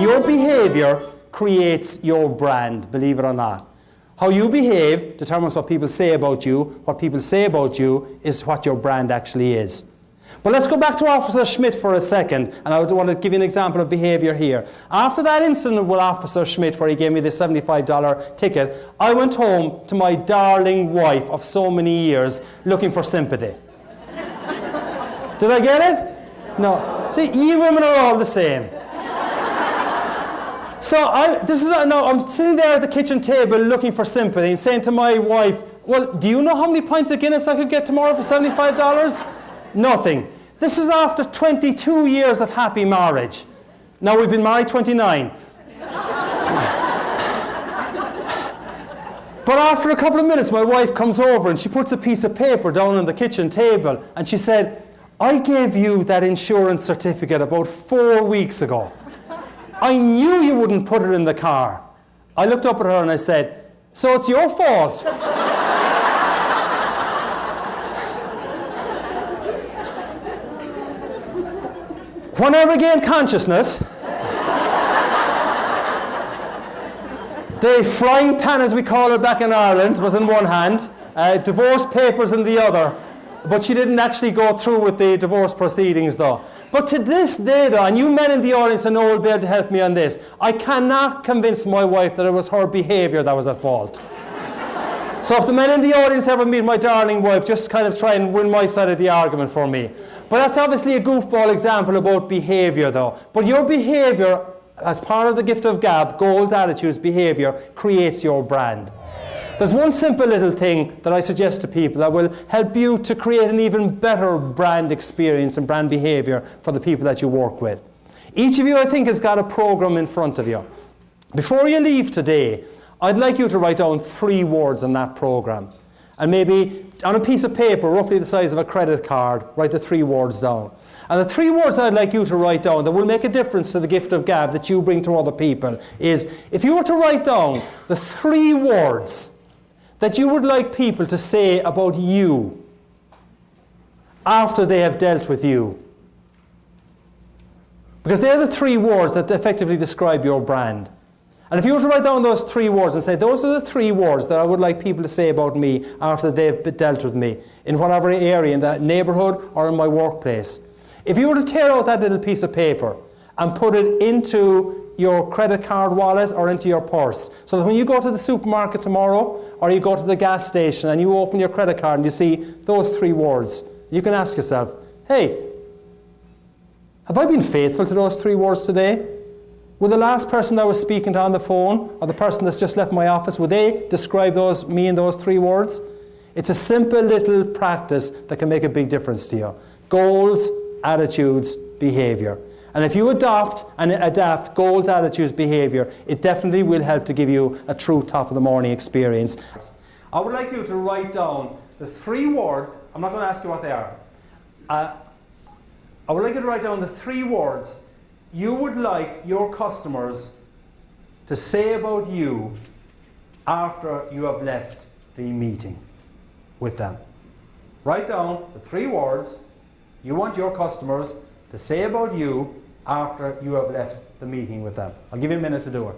your behavior creates your brand, believe it or not. How you behave determines what people say about you. What people say about you is what your brand actually is. But let's go back to Officer Schmidt for a second, and I want to give you an example of behavior here. After that incident with Officer Schmidt where he gave me the $75 ticket, I went home to my darling wife of so many years looking for sympathy. Did I get it? No. See, you women are all the same. So I'm sitting there at the kitchen table looking for sympathy and saying to my wife, well, do you know how many pints of Guinness I could get tomorrow for $75? Nothing. This is after 22 years of happy marriage. Now we've been married 29. But after a couple of minutes, my wife comes over and she puts a piece of paper down on the kitchen table and she said, I gave you that insurance certificate about 4 weeks ago. I knew you wouldn't put it in the car. I looked up at her and I said, so it's your fault. When I regained consciousness, the frying pan, as we call it back in Ireland, was in one hand, divorce papers in the other. But she didn't actually go through with the divorce proceedings, though. But to this day, though, and you men in the audience I know will be able to help me on this, I cannot convince my wife that it was her behaviour that was at fault. So if the men in the audience ever meet my darling wife, just kind of try and win my side of the argument for me. But that's obviously a goofball example about behaviour, though. But your behaviour, as part of the gift of gab, goals, attitudes, behaviour, creates your brand. There's one simple little thing that I suggest to people that will help you to create an even better brand experience and brand behaviour for the people that you work with. Each of you, I think, has got a program in front of you. Before you leave today, I'd like you to write down 3 words on that program. And maybe on a piece of paper, roughly the size of a credit card, write the 3 words down. And the 3 words I'd like you to write down that will make a difference to the gift of gab that you bring to other people is, if you were to write down the 3 words that you would like people to say about you after they have dealt with you. Because they're the 3 words that effectively describe your brand. And if you were to write down those 3 words and say, those are the 3 words that I would like people to say about me after they've dealt with me, in whatever area, in that neighbourhood or in my workplace. If you were to tear out that little piece of paper and put it into your credit card wallet or into your purse, so that when you go to the supermarket tomorrow or you go to the gas station and you open your credit card and you see those 3 words, you can ask yourself, hey, have I been faithful to those 3 words today? Will the last person that I was speaking to on the phone or the person that's just left my office, would they describe me in those 3 words? It's a simple little practice that can make a big difference to you. Goals, attitudes, behaviour. And if you adopt and adapt goals, attitudes, behaviour, it definitely will help to give you a true top of the morning experience. I would like you to write down the 3 words. I'm not going to ask you what they are. I would like you to write down the 3 words you would like your customers to say about you after you have left the meeting with them. Write down the 3 words you want your customers to say about you after you have left the meeting with them. I'll give you a minute to do it.